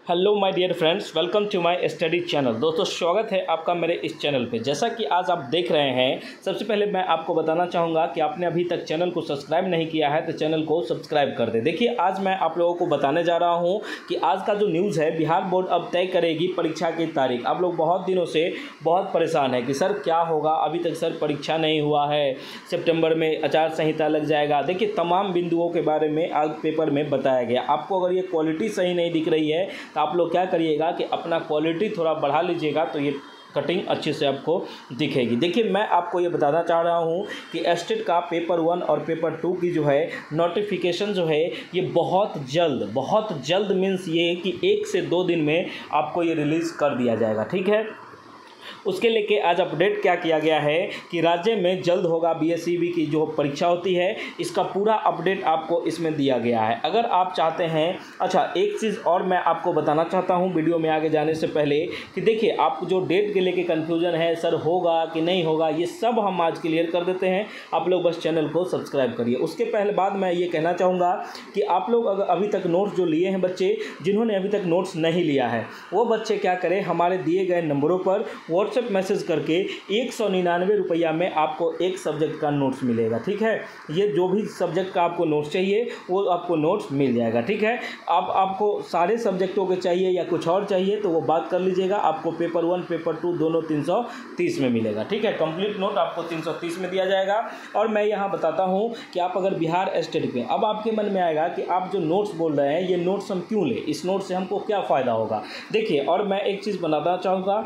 Hello my dear friends, welcome to my study channel. दोस्तों, स्वागत है आपका मेरे इस चैनल पे। जैसा कि आज आप देख रहे हैं, सबसे पहले मैं आपको बताना चाहूँगा कि आपने अभी तक चैनल को सब्सक्राइब नहीं किया है तो चैनल को सब्सक्राइब कर दें। देखिए, आज मैं आप लोगों को बताने जा रहा हूँ कि आज का जो न्यूज़ है, बिहार बोर्ड अब तय करेगी परीक्षा की तारीख। आप लोग बहुत दिनों से बहुत परेशान है कि सर क्या होगा, अभी तक सर परीक्षा नहीं हुआ है, सितंबर में आचार संहिता लग जाएगा। देखिए, तमाम बिंदुओं के बारे में आज पेपर में बताया गया। आपको अगर ये क्वालिटी सही नहीं दिख रही है तो आप लोग क्या करिएगा कि अपना क्वालिटी थोड़ा बढ़ा लीजिएगा, तो ये कटिंग अच्छे से आपको दिखेगी। देखिए, मैं आपको ये बताना चाह रहा हूँ कि एस्टेट का पेपर 1 और पेपर 2 की जो है नोटिफिकेशन जो है ये बहुत जल्द मीन्स ये कि 1 से 2 दिन में आपको ये रिलीज़ कर दिया जाएगा। ठीक है, उसके लेके आज अपडेट क्या किया गया है कि राज्य में जल्द होगा बीएसईबी की जो परीक्षा होती है, इसका पूरा अपडेट आपको इसमें दिया गया है। अगर आप चाहते हैं, अच्छा एक चीज़ और मैं आपको बताना चाहता हूं वीडियो में आगे जाने से पहले कि देखिए, आप जो डेट के लेके कन्फ्यूज़न है, सर होगा कि नहीं होगा, ये सब हम आज क्लियर कर देते हैं। आप लोग बस चैनल को सब्सक्राइब करिए। उसके पहले बाद मैं ये कहना चाहूँगा कि आप लोग अगर अभी तक नोट्स जो लिए हैं, बच्चे जिन्होंने अभी तक नोट्स नहीं लिया है वो बच्चे क्या करें, हमारे दिए गए नंबरों पर व्हाट्सएप मैसेज करके 199 रुपया में आपको एक सब्जेक्ट का नोट्स मिलेगा। ठीक है, ये जो भी सब्जेक्ट का आपको नोट्स चाहिए वो आपको नोट्स मिल जाएगा। ठीक है, अब आपको सारे सब्जेक्टों के चाहिए या कुछ और चाहिए तो वो बात कर लीजिएगा। आपको पेपर 1 पेपर 2 दोनों 330 में मिलेगा। ठीक है, कंप्लीट नोट आपको 330 में दिया जाएगा। और मैं यहाँ बताता हूँ कि आप अगर बिहार स्टेट में, अब आपके मन में आएगा कि आप जो नोट्स बोल रहे हैं ये नोट्स हम क्यों लें, इस नोट से हमको क्या फ़ायदा होगा। देखिए, और मैं एक चीज़ बताना चाहूँगा,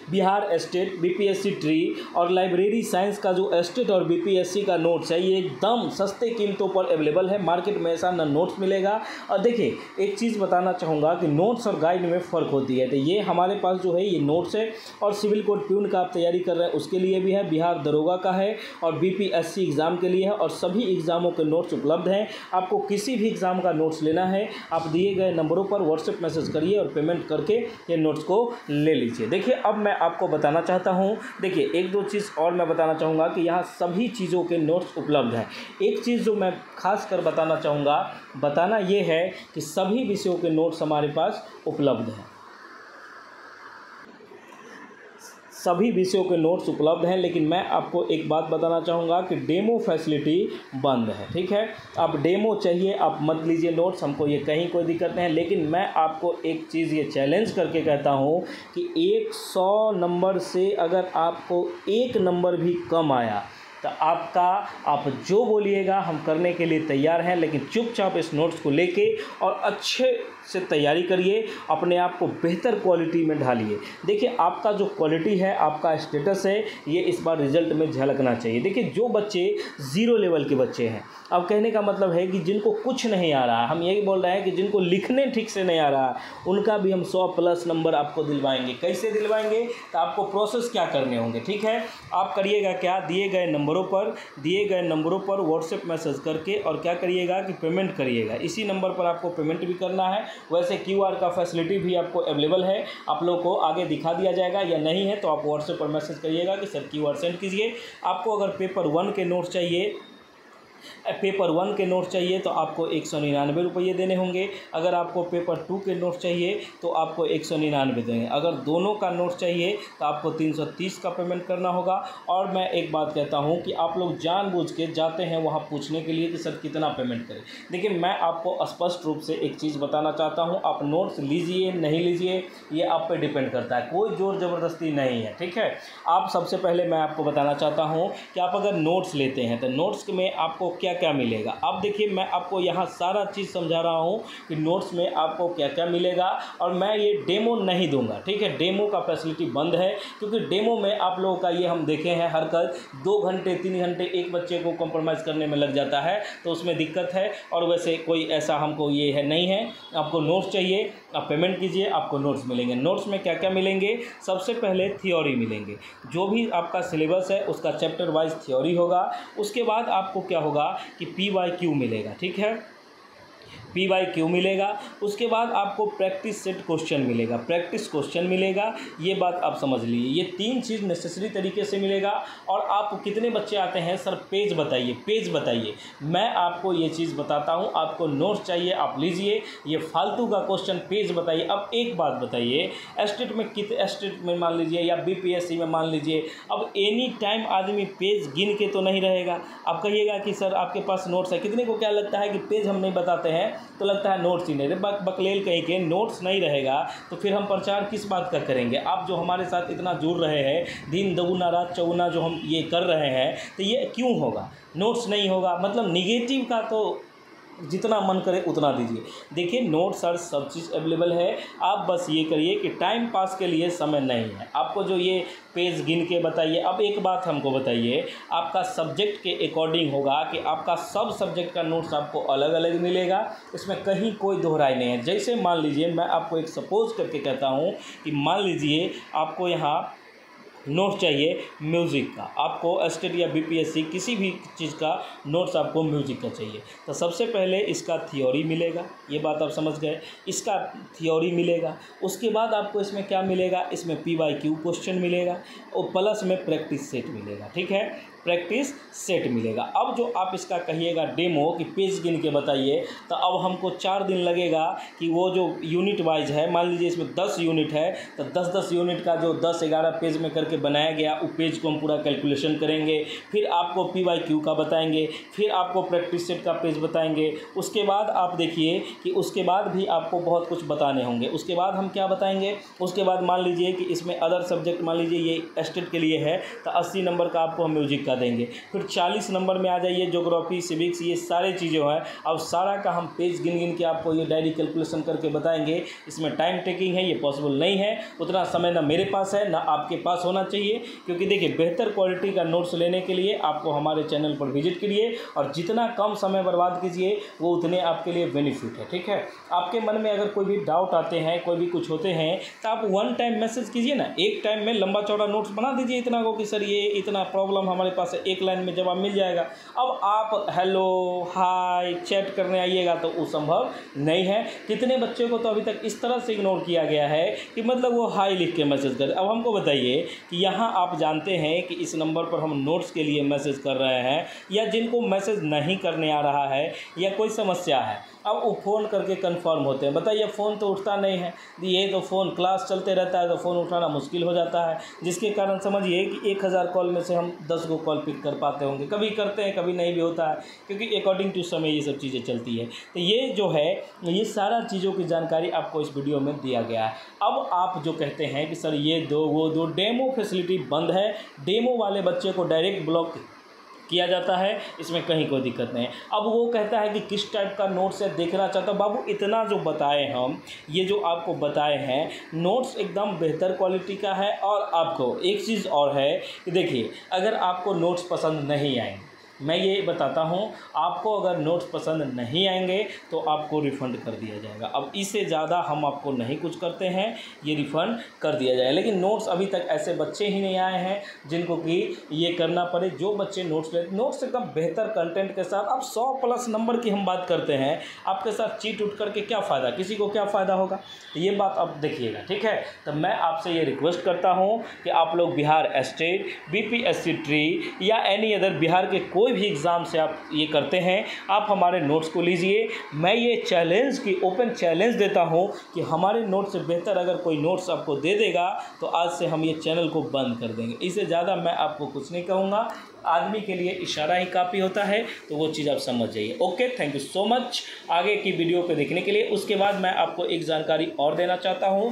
बिहार स्टेट बीपीएससी ट्री और लाइब्रेरी साइंस का जो स्टेट और बीपीएससी का नोट्स है ये एकदम सस्ते कीमतों पर अवेलेबल है। मार्केट में ऐसा ना नोट्स मिलेगा। और देखिए, एक चीज़ बताना चाहूँगा कि नोट्स और गाइड में फ़र्क होती है। तो ये हमारे पास जो है ये नोट्स है, और सिविल कोड प्यून का आप तैयारी कर रहे हैं उसके लिए भी है, बिहार दरोगा का है, और बीपीएससी एग्ज़ाम के लिए है, और सभी एग्ज़ामों के नोट्स उपलब्ध हैं। आपको किसी भी एग्ज़ाम का नोट्स लेना है, आप दिए गए नंबरों पर व्हाट्सएप मैसेज करिए और पेमेंट करके ये नोट्स को ले लीजिए। देखिए, अब मैं आपको बताना चाहता हूं, देखिए एक दो चीज़ और मैं बताना चाहूँगा कि यहाँ सभी चीज़ों के नोट्स उपलब्ध हैं। एक चीज़ जो मैं खास कर बताना चाहूँगा, बताना ये है कि सभी विषयों के नोट्स हमारे पास उपलब्ध हैं। सभी विषयों के नोट्स उपलब्ध हैं, लेकिन मैं आपको एक बात बताना चाहूँगा कि डेमो फैसिलिटी बंद है। ठीक है, आप डेमो चाहिए आप मत लीजिए नोट्स, हमको ये कहीं कोई दिक्कत नहीं है। लेकिन मैं आपको एक चीज़ ये चैलेंज करके कहता हूँ कि 100 नंबर से अगर आपको 1 नंबर भी कम आया तो आप जो बोलिएगा हम करने के लिए तैयार हैं, लेकिन चुपचाप इस नोट्स को लेके और अच्छे से तैयारी करिए, अपने आप को बेहतर क्वालिटी में ढालिए। देखिए, आपका जो क्वालिटी है, आपका स्टेटस है, ये इस बार रिजल्ट में झलकना चाहिए। देखिए, जो बच्चे 0 लेवल के बच्चे हैं, अब कहने का मतलब है कि जिनको कुछ नहीं आ रहा है, हम यही बोल रहे हैं कि जिनको लिखने ठीक से नहीं आ रहा है, उनका भी हम 100+ नंबर आपको दिलवाएंगे। कैसे दिलवाएंगे, तो आपको प्रोसेस क्या करने होंगे। ठीक है, आप करिएगा क्या, दिए गए नंबरों पर व्हाट्सएप मैसेज करके और क्या करिएगा कि पेमेंट करिएगा। इसी नंबर पर आपको पेमेंट भी करना है। वैसे क्यूआर का फैसिलिटी भी आपको अवेलेबल है, आप लोग को आगे दिखा दिया जाएगा, या नहीं है तो आप व्हाट्सएप पर मैसेज करिएगा कि सर क्यूआर सेंड कीजिए। आपको अगर पेपर 1 के नोट्स चाहिए तो आपको 199 रुपये देने होंगे। अगर आपको पेपर 2 के नोट्स चाहिए तो आपको 199 देंगे। अगर दोनों का नोट्स चाहिए तो आपको 330 का पेमेंट करना होगा। और मैं एक बात कहता हूं कि आप लोग जानबूझ के जाते हैं वहां पूछने के लिए कि सर कितना पेमेंट करें। देखिए, मैं आपको स्पष्ट रूप से एक चीज़ बताना चाहता हूँ, आप नोट्स लीजिए नहीं लीजिए ये आप पे डिपेंड करता है, कोई ज़ोर ज़बरदस्ती नहीं है। ठीक है, आप सबसे पहले मैं आपको बताना चाहता हूँ कि आप अगर नोट्स लेते हैं तो नोट्स में आपको क्या क्या मिलेगा। अब देखिए, मैं आपको यहाँ सारा चीज़ समझा रहा हूँ कि नोट्स में आपको क्या क्या मिलेगा, और मैं ये डेमो नहीं दूंगा। ठीक है, डेमो का फैसिलिटी बंद है, क्योंकि डेमो में आप लोगों का ये हम देखे हैं हरकत 2 घंटे 3 घंटे एक बच्चे को कॉम्प्रोमाइज़ करने में लग जाता है, तो उसमें दिक्कत है। और वैसे कोई ऐसा हमको ये है नहीं है। आपको नोट्स चाहिए, आप पेमेंट कीजिए, आपको नोट्स मिलेंगे। नोट्स में क्या क्या मिलेंगे, सबसे पहले थ्योरी मिलेंगे, जो भी आपका सिलेबस है उसका चैप्टर वाइज थ्योरी होगा। उसके बाद आपको क्या होगा कि PYQ मिलेगा। ठीक है, PYQ मिलेगा, उसके बाद आपको प्रैक्टिस सेट क्वेश्चन मिलेगा, प्रैक्टिस क्वेश्चन मिलेगा। ये बात आप समझ लीजिए, ये 3 चीज़ नेसेसरी तरीके से मिलेगा। और आप कितने बच्चे आते हैं सर, पेज बताइए, पेज बताइए। मैं आपको ये चीज़ बताता हूँ, आपको नोट्स चाहिए आप लीजिए, ये फालतू का क्वेश्चन पेज बताइए। अब एक बात बताइए, स्टेट में मान लीजिए या BPSC में मान लीजिए, अब एनी टाइम आदमी पेज गिन के तो नहीं रहेगा। आप कहिएगा कि सर आपके पास नोट्स है, कितने को क्या लगता है कि पेज हम नहीं बताते हैं तो लगता है नोट्स ही नहीं रहे, बकलेल कहीं के नोट्स नहीं रहेगा तो फिर हम प्रचार किस बात का करेंगे। आप जो हमारे साथ इतना जुड़ रहे हैं, दिन दोगुना रात चौगुना जो हम ये कर रहे हैं, तो ये क्यों होगा, नोट्स नहीं होगा। मतलब निगेटिव का तो जितना मन करे उतना दीजिए। देखिए नोट्स सर सब चीज़ अवेलेबल है, आप बस ये करिए कि टाइम पास के लिए समय नहीं है आपको जो ये पेज गिन के बताइए। अब एक बात हमको बताइए, आपका सब्जेक्ट के अकॉर्डिंग होगा कि आपका सब सब्जेक्ट का नोट्स आपको अलग अलग मिलेगा, इसमें कहीं कोई दोहराई नहीं है। जैसे मान लीजिए मैं आपको एक सपोज करके कहता हूँ कि मान लीजिए आपको यहाँ नोट्स चाहिए म्यूज़िक का, आपको स्टेट या BPSC किसी भी चीज़ का नोट्स आपको म्यूज़िक का चाहिए, तो सबसे पहले इसका थ्योरी मिलेगा, ये बात आप समझ गए, इसका थ्योरी मिलेगा। उसके बाद आपको इसमें क्या मिलेगा, इसमें PYQ क्वेश्चन मिलेगा और प्लस में प्रैक्टिस सेट मिलेगा। ठीक है, प्रैक्टिस सेट मिलेगा। अब जो आप इसका कहिएगा डेमो कि पेज गिन के बताइए, तो अब हमको 4 दिन लगेगा कि वो जो यूनिट वाइज है, मान लीजिए इसमें 10 यूनिट है तो 10-10 यूनिट का जो 10-11 पेज में करके बनाया गया वो पेज को हम पूरा कैलकुलेशन करेंगे, फिर आपको PYQ का बताएंगे, फिर आपको प्रैक्टिस सेट का पेज बताएंगे। उसके बाद आप देखिए कि उसके बाद भी आपको बहुत कुछ बताने होंगे। उसके बाद हम क्या बताएंगे, उसके बाद मान लीजिए कि इसमें अदर सब्जेक्ट मान लीजिए ये स्टेट के लिए है तो 80 नंबर का आपको हम म्यूजिक का देंगे, फिर 40 नंबर में आ जाइए ज्योग्राफी सिविक्स ये सारे चीज़ें हैं। अब सारा का हम पेज गिन गिन के आपको ये डायरी कैलकुलेशन करके बताएंगे। इसमें टाइम टेकिंग है, ये पॉसिबल नहीं है, उतना समय ना मेरे पास है ना आपके पास होना चाहिए। क्योंकि देखिए बेहतर क्वालिटी का नोट्स लेने के लिए आपको हमारे चैनल पर विजिट करिए और जितना कम समय बर्बाद कीजिए वो उतने आपके लिए बेनिफिट है। ठीक है, आपके मन में अगर कोई भी डाउट आते हैं, कोई भी कुछ होते हैं तो आप वन टाइम मैसेज कीजिए ना, एक टाइम में लंबा चौड़ा नोट्स बना दीजिए इतना को कि सर ये इतना प्रॉब्लम हमारे पास है, एक लाइन में जवाब मिल जाएगा। अब आप हेलो हाय चैट करने आइएगा तो वो संभव नहीं है। कितने बच्चों को तो अभी तक इस तरह से इग्नोर किया गया है कि मतलब वो हाय लिख के मैसेज कर। अब हमको बताइए कि यहाँ आप जानते हैं कि इस नंबर पर हम नोट्स के लिए मैसेज कर रहे हैं या जिनको मैसेज नहीं करने आ रहा है या कोई समस्या है, अब वो फ़ोन करके कंफर्म होते हैं। बताइए फ़ोन तो उठता नहीं है, ये तो फ़ोन क्लास चलते रहता है तो फ़ोन उठाना मुश्किल हो जाता है, जिसके कारण समझिए कि 1000 कॉल में से हम 10 को कॉल पिक कर पाते होंगे। कभी करते हैं कभी नहीं भी होता है, क्योंकि अकॉर्डिंग टू समय ये सब चीज़ें चलती है। तो ये जो है ये सारा चीज़ों की जानकारी आपको इस वीडियो में दिया गया है। अब आप जो कहते हैं कि सर ये दो वो दो, डेमो फैसिलिटी बंद है, डेमो वाले बच्चे को डायरेक्ट ब्लॉक किया जाता है, इसमें कहीं कोई दिक्कत नहीं है। अब वो कहता है कि किस टाइप का नोट्स है देखना चाहता हूँ। बाबू इतना जो बताए हम, ये जो आपको बताए हैं नोट्स एकदम बेहतर क्वालिटी का है। और आपको एक चीज़ और है कि देखिए अगर आपको नोट्स पसंद नहीं आएंगे, मैं ये बताता हूँ, आपको अगर नोट्स पसंद नहीं आएंगे तो आपको रिफ़ंड कर दिया जाएगा। अब इससे ज़्यादा हम आपको नहीं कुछ करते हैं, ये रिफ़ंड कर दिया जाएगा। लेकिन नोट्स अभी तक ऐसे बच्चे ही नहीं आए हैं जिनको कि ये करना पड़े। जो बच्चे नोट्स लेते, नोट्स एकदम बेहतर कंटेंट के साथ, अब 100+ नंबर की हम बात करते हैं, आपके साथ चीट उठ करके क्या फ़ायदा, किसी को क्या फ़ायदा होगा, ये बात आप देखिएगा। ठीक है, तो मैं आपसे ये रिक्वेस्ट करता हूँ कि आप लोग बिहार स्टेट, BPSC ट्री या एनी अदर बिहार के कोई भी एग्ज़ाम से आप ये करते हैं, आप हमारे नोट्स को लीजिए। मैं ये चैलेंज की ओपन चैलेंज देता हूं कि हमारे नोट्स से बेहतर अगर कोई नोट्स आपको दे देगा तो आज से हम ये चैनल को बंद कर देंगे। इससे ज़्यादा मैं आपको कुछ नहीं कहूँगा। आदमी के लिए इशारा ही काफ़ी होता है, तो वो चीज़ आप समझ जाइए। Okay, thank you so much आगे की वीडियो पे देखने के लिए। उसके बाद मैं आपको एक जानकारी और देना चाहता हूँ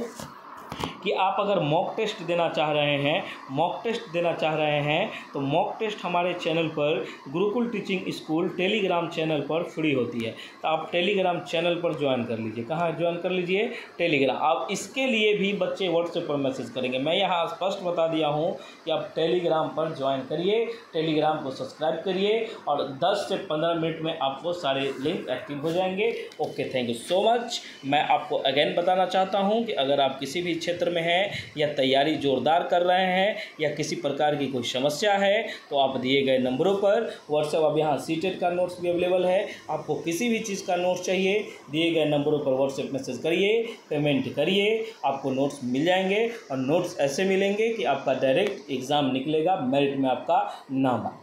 कि आप अगर मॉक टेस्ट देना चाह रहे हैं, मॉक टेस्ट देना चाह रहे हैं तो मॉक टेस्ट हमारे चैनल पर Gurukul teaching school Telegram channel पर फ्री होती है। तो आप टेलीग्राम चैनल पर ज्वाइन कर लीजिए। कहाँ ज्वाइन कर लीजिए? टेलीग्राम। आप इसके लिए भी बच्चे व्हाट्सएप पर मैसेज करेंगे। मैं यहाँ स्पष्ट बता दिया हूँ कि आप टेलीग्राम पर ज्वाइन करिए, टेलीग्राम को सब्सक्राइब करिए और 10 से 15 मिनट में आपको सारे लिंक एक्टिव हो जाएंगे। Okay, thank you so much. मैं आपको अगेन बताना चाहता हूँ कि अगर आप किसी भी क्षेत्र में हैं या तैयारी जोरदार कर रहे हैं या किसी प्रकार की कोई समस्या है तो आप दिए गए नंबरों पर व्हाट्सएप, अब यहाँ सीटेट का नोट्स भी अवेलेबल है, आपको किसी भी चीज़ का नोट्स चाहिए दिए गए नंबरों पर व्हाट्सएप मैसेज करिए, पेमेंट करिए, आपको नोट्स मिल जाएंगे। और नोट्स ऐसे मिलेंगे कि आपका डायरेक्ट एग्ज़ाम निकलेगा, मेरिट में आपका नाम आए।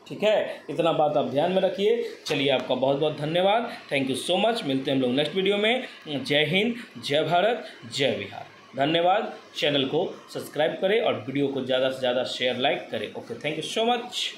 ठीक है, इतना बात आप ध्यान में रखिए। चलिए, आपका बहुत बहुत धन्यवाद, थैंक यू सो मच। मिलते हैं हम लोग नेक्स्ट वीडियो में। जय हिंद, जय भारत, जय बिहार। धन्यवाद। चैनल को सब्सक्राइब करें और वीडियो को ज़्यादा से ज़्यादा शेयर लाइक करें। Okay, thank you so much.